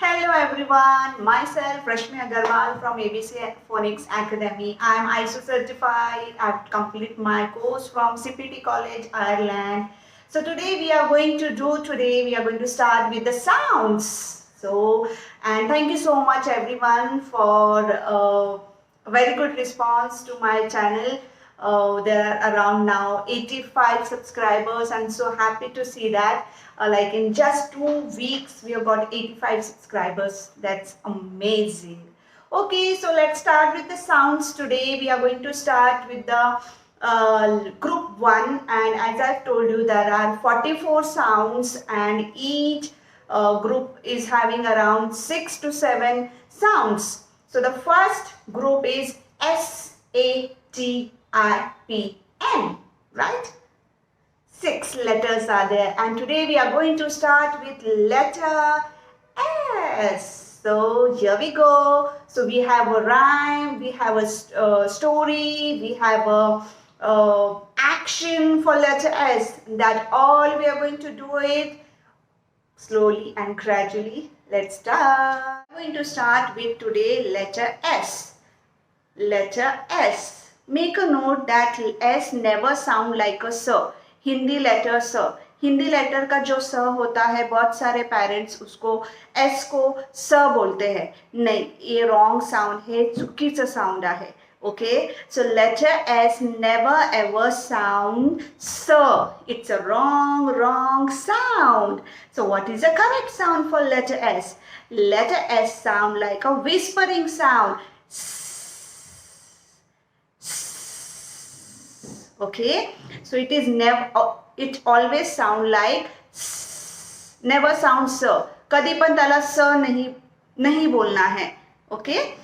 Hello everyone, myself Rashmi Agarwal from ABC Phonics Academy. I am ISO certified. I've completed my course from CPT College, Ireland. So today we are going to start with the sounds. And thank you so much everyone for a very good response to my channel. There are around now 85 subscribers. I'm so happy to see that. Like in just 2 weeks, we have got 85 subscribers. That's amazing. Okay, so let's start with the sounds today. We are going to start with the group 1, and as I've told you, there are 44 sounds, and each group is having around 6 to 7 sounds. So the first group is SATIPN, right? 6 letters are there, and today we are going to start with letter S. So here we go. So we have a rhyme, we have a story, we have a action for letter S. That all we are going to do it slowly and gradually. Let's start. I'm going to start with today letter S. Letter S. Make a note that S never sound like a S. Hindi letter स, Hindi letter का जो स होता है, बहुत सारे parents उसको S को स बोलते हैं. नहीं, ये रॉन्ग साउंड है, चुकीचं साउंड आहे. Okay, so letter S never ever sound स. It's a wrong sound. So what is the correct sound for letter S? Letter S sound like a whispering sound. Okay, so it is never, it always sound like never sound s. कधी पण त्याला स नहीं बोलना है. Okay,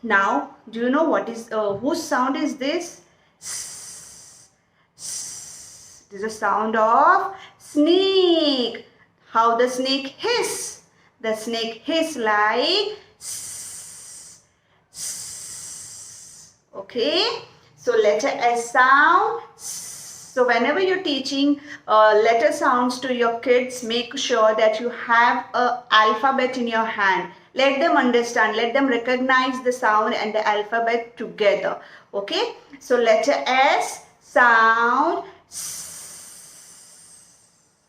now do you know what is whose sound is this? It is a sound of snake. How the snake hiss? The snake hiss like okay. So letter S sound. So whenever you're teaching letter sounds to your kids, make sure that you have an alphabet in your hand. Let them understand, let them recognize the sound and the alphabet together. Okay, so letter S sound.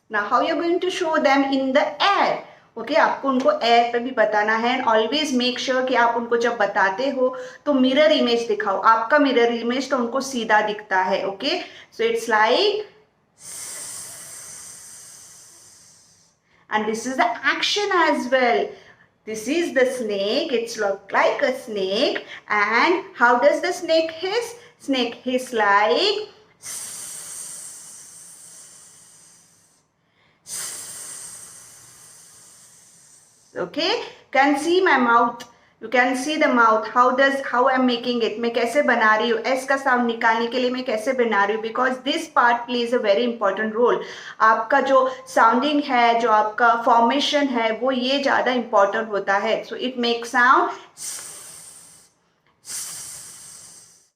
Now how you're going to show them in the air? Okay, आपको उनको air पे भी बताना है. And always make sure कि आप उनको जब बताते हो तो मिरर इमेज दिखाओ. आपका मिरर इमेज तो उनको सीधा दिखता है. Okay, so it's like, and this is the action as well. This is the snake. It's look like a snake. And how does the snake hiss? Snake hiss like okay. Can see my mouth. You can see the mouth. How I'm making it. मैं कैसे बना रही हूँ. S का sound निकालने के लिए मैं कैसे बना रही हूँ. Because this part plays a very important role. आपका जो साउंडिंग है, जो आपका फॉर्मेशन है, वो ये ज़्यादा इम्पोर्टेंट होता है. So it makes sound.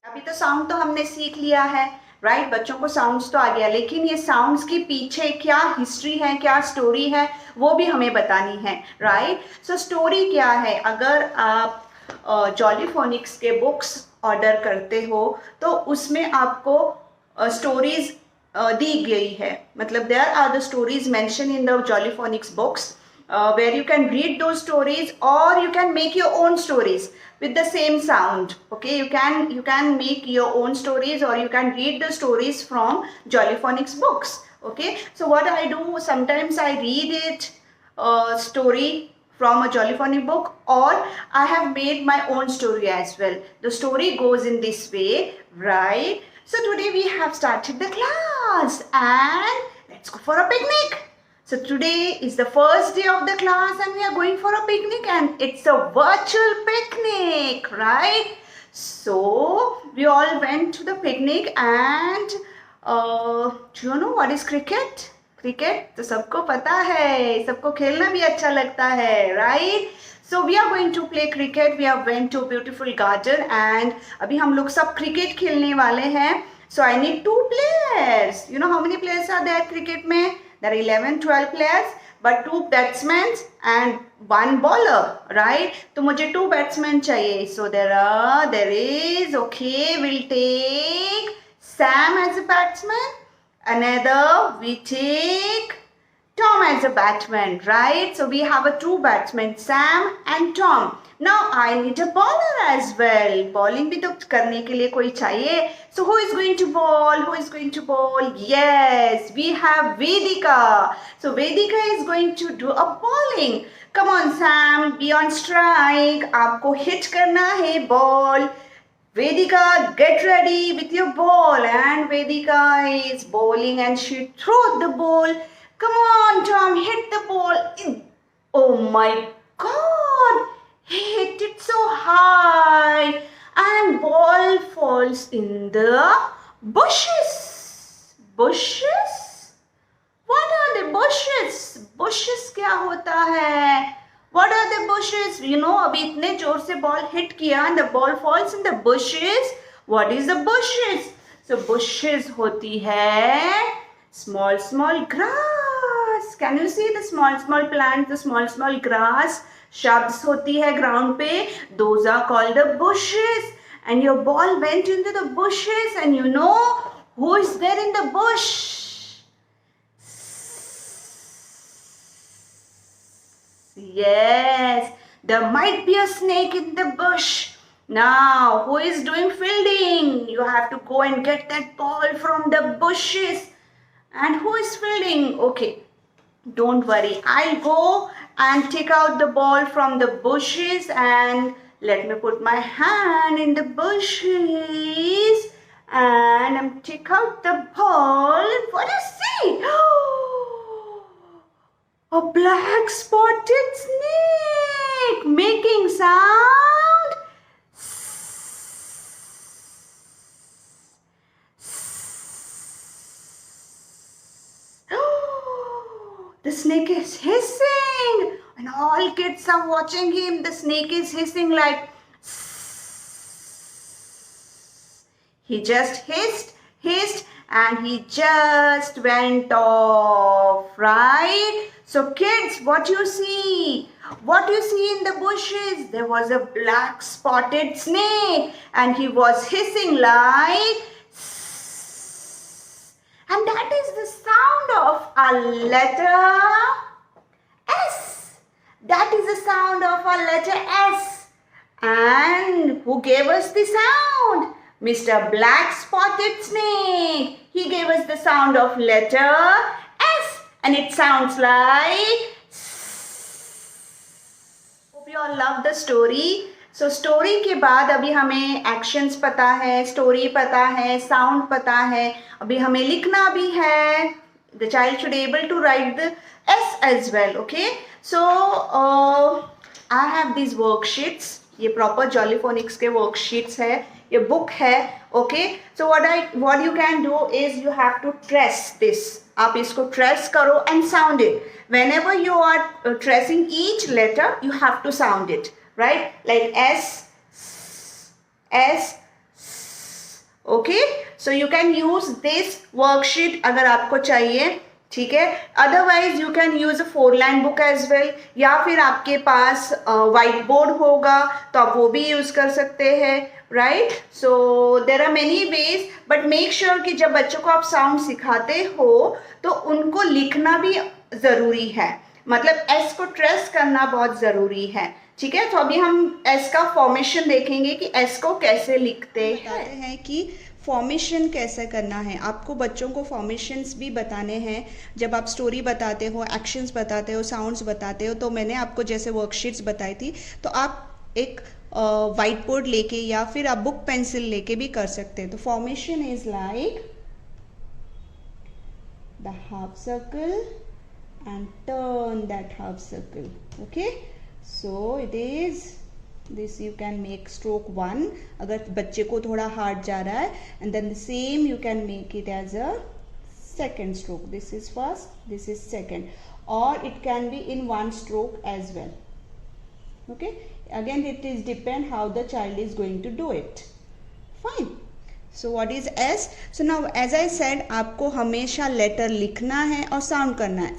अभी तो साउंड तो हमने सीख लिया है, राइट. बच्चों को साउंड्स तो आ गया, लेकिन ये साउंड्स के पीछे क्या हिस्ट्री है, क्या स्टोरी है, वो भी हमें बतानी है, राइट. सो स्टोरी क्या है? अगर आप जॉली फोनिक्स के बुक्स ऑर्डर करते हो तो उसमें आपको स्टोरीज दी गई है. मतलब there are the stories mention in the Jolly Phonics books where you can read those stories, or you can make your own stories with the same sound. Okay, you can make your own stories, or you can read the stories from Jolly Phonics books. Okay, so what I do, sometimes I read it story from a Jolly Phonics book, or I have made my own story as well. The story goes in this way, right? So today we have started the class, and let's go for a picnic. So today is the first day of the class, and we are going for a picnic, and it's a virtual picnic, right? So we all went to the picnic, and do you know what is cricket? Cricket तो सबको पता है, सबको खेलना भी अच्छा लगता है, right? So we are going to play cricket. We have went to a beautiful garden, and अभी हम लोग सब cricket खेलने वाले हैं. So I need 2 players. You know how many players are there cricket में? There are 11, 12 players. but 2 batsmen and 1 bowler, right? तो मुझे 2 batsmen चाहिए. So there is, okay, we'll take Sam as a batsman. Another, we take Tom as a batsman, right? So we have a 2 batsmen, Sam and Tom. Now I need a bowler as well. Bowling भी तो करने के लिए कोई चाहिए. So who is going to bowl? Who is going to bowl? Yes, we have Vedika. So Vedika is going to do a bowling. Come on Sam, be on strike. आपको hit करना है ball. Vedika, get ready with your ball. And Vedika is bowling and she threw the ball. Come on Tom, hit the ball. Oh my God. He hit it so high and ball falls in the bushes. Bushes? What are the bushes? Bushes क्या होता है? What are the bushes? You know, अभी इतने जोर से ball hit किया and the ball falls in the bushes. What is the bushes? So bushes होती है small grass. Can you see the small plants, the small grass? Shrubs होती है ground पे. Those are called the bushes. And your ball went into the bushes, and you know who is there in the bush? Yes, there might be a snake in the bush. Now, who is doing fielding? You have to go and get that ball from the bushes. And who is fielding? Okay, don't worry. I'll go and take out the ball from the bushes, and let me put my hand in the bushes and take out the ball. What do you see? A black spotted snake making sound. The snake is hissing, and all kids are watching him. The snake is hissing like, he just hissed, and he just went off, right? So kids, what you see? What you see in the bushes? There was a black spotted snake, and he was hissing like, and that is the sound of a letter S. That is the sound of a letter S. And who gave us the sound? Mr. Black Spotted Snake. He gave us the sound of letter S. And it sounds like S. Hope you all love the story. So story के बाद अभी हमें actions पता है, story पता है, sound पता है, अभी हमें लिखना भी है. The child should able to write the S as well, okay? So I have these worksheets. ये proper Jollyphonics के worksheets है, ये book है, okay? So what you can do is you have to trace this. आप इसको trace करो and sound it. Whenever you are tracing each letter, you have to sound it. Right, like S, okay? So you can use this worksheet अगर आपको चाहिए, ठीक है? Otherwise you can use a 4-line book as well. या फिर आपके पास white board होगा तो आप वो भी use कर सकते हैं, right? So there are many ways, but make sure कि जब बच्चों को आप sound सिखाते हो तो उनको लिखना भी ज़रूरी है. मतलब S को trace करना बहुत ज़रूरी है, ठीक है? तो अभी हम S का फॉर्मेशन देखेंगे कि S को कैसे लिखते हैं कि फॉर्मेशन कैसे करना है. आपको बच्चों को फॉर्मेशंस भी बताने हैं जब आप स्टोरी बताते हो, एक्शंस बताते हो, साउंड्स बताते हो. तो मैंने आपको जैसे वर्कशीट्स बताई थी, तो आप एक वाइट बोर्ड लेके या फिर आप बुक पेंसिल लेके भी कर सकते हैं. तो formation is like the half circle and turn that half circle, okay? So it is this, you can make stroke 1 अगर बच्चे को थोड़ा हार्ड जा रहा है, and then the same you can make it as a second stroke. This is first, this is second, or it can be in one stroke as well, okay? Again it is depend how the child is going to do it. Fine. So what is S? So now as I said, आपको हमेशा letter लिखना है और sound करना है.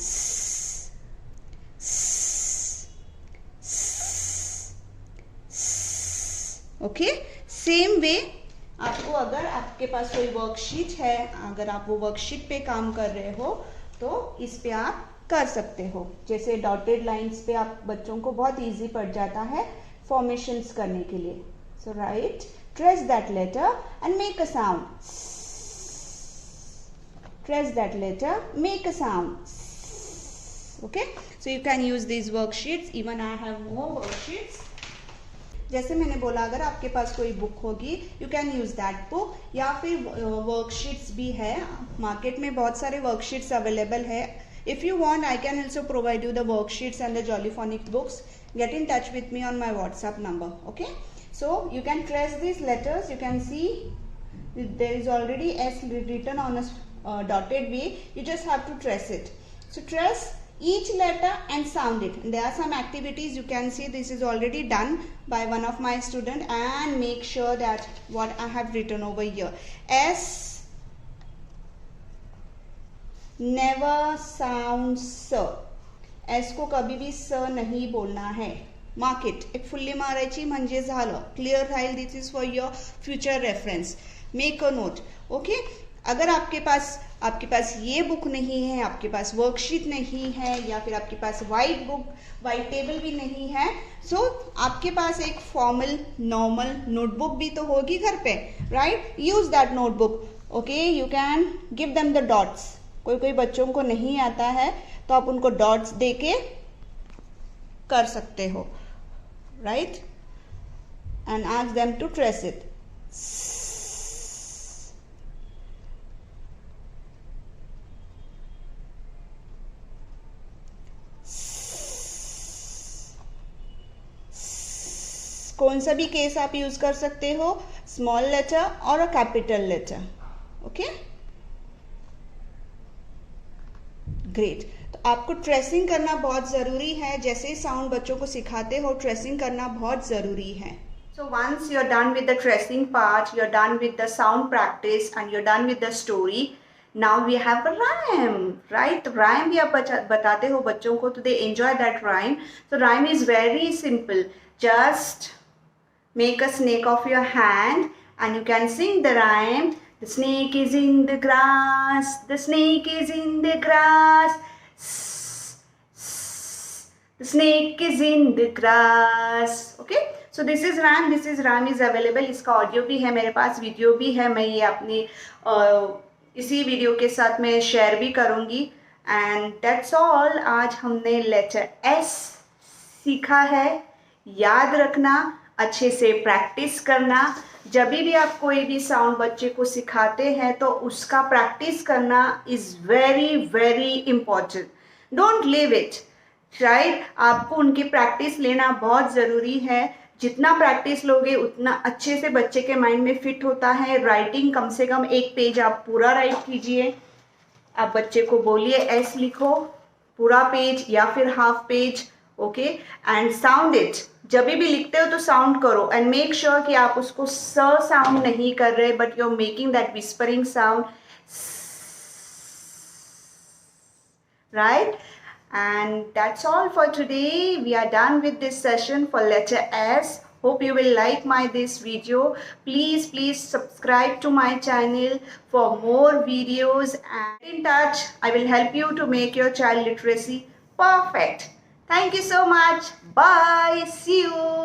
Okay, same way आपको अगर आपके पास कोई वर्कशीट है, अगर आप वो वर्कशीट पे काम कर रहे हो तो इस पे आप कर सकते हो। जैसे डॉटेड लाइंस पे आप बच्चों को बहुत इजी पड़ जाता है फॉर्मेशंस करने के लिए। So right, trace that letter and make a sound. Trace that letter, make a sound. Okay, so you can use these worksheets. Even I have more worksheets. जैसे मैंने बोला, अगर आपके पास कोई बुक होगी, you can use that book, या फिर worksheets भी है मार्केट में, बहुत सारे वर्कशीट्स अवेलेबल है। If you want I can also provide you the worksheets and the Jolly Phonic books. Get in touch with me on my WhatsApp number. Okay, so you can trace this letters. You can see there is already S written on a dotted way. You just have to trace it. So trace each letter and sound it. And there are some activities you can see. This is already done by one of my student, and make sure that what I have written over here. S never sounds S. S को कभी भी स नहीं बोलना है। Mark it, एक fully मारायची म्हणजे झालं, clear Raheel. This is for your future reference. Make a note. Okay, अगर आपके पास ये बुक नहीं है, आपके पास वर्कशीट नहीं है, या फिर आपके पास वाइट टेबल भी नहीं है, सो आपके पास एक फॉर्मल नॉर्मल नोटबुक भी तो होगी घर पे, right? Use that notebook. Okay, you can give them the dots. कोई बच्चों को नहीं आता है तो आप उनको डॉट्स दे के कर सकते हो, right? And ask them to trace it. कौन सा भी केस आप यूज कर सकते हो, स्मॉल लेटर और a capital letter. Okay, great. तो आपको ट्रेसिंग करना बहुत जरूरी है. जैसे साउंड बच्चों को सिखाते हो, ट्रेसिंग करना बहुत जरूरी है. So once you're done with the tracing part, you're done with the sound practice, and you're done with the story. Now we have a rhyme, right? Rhyme भी आप बताते हो बच्चों को, तो they enjoy that rhyme. So rhyme is very simple. Just make a snake of your hand and you can sing the rhyme. The snake is in the grass, the snake is in the grass, the snake is in the grass. Okay, so this is rhyme is available. इसका audio भी है मेरे पास, video भी है. मैं ये अपनी इसी वीडियो के साथ मैं शेयर भी करूँगी. And that's all. आज हमने लेटर एस सीखा है. याद रखना, अच्छे से प्रैक्टिस करना. जब भी आप कोई भी साउंड बच्चे को सिखाते हैं तो उसका प्रैक्टिस करना is very very important. Don't leave it, right? आपको उनकी प्रैक्टिस लेना बहुत ज़रूरी है. जितना प्रैक्टिस लोगे उतना अच्छे से बच्चे के माइंड में फिट होता है. राइटिंग कम से कम एक पेज आप पूरा राइट कीजिए. आप बच्चे को बोलिए एस लिखो, पूरा पेज या फिर half page. Okay, and sound it. जब भी लिखते हो तो साउंड करो, एंड मेक श्योर कि आप उसको स साउंड नहीं कर रहे, but you are making that whispering sound, right? And that's all for today. We are done with this session for letter S. Hope you will like this video. Please subscribe to my channel for more videos, and in touch. I will help you to make your child literacy perfect. Thank you so much. Bye. See you.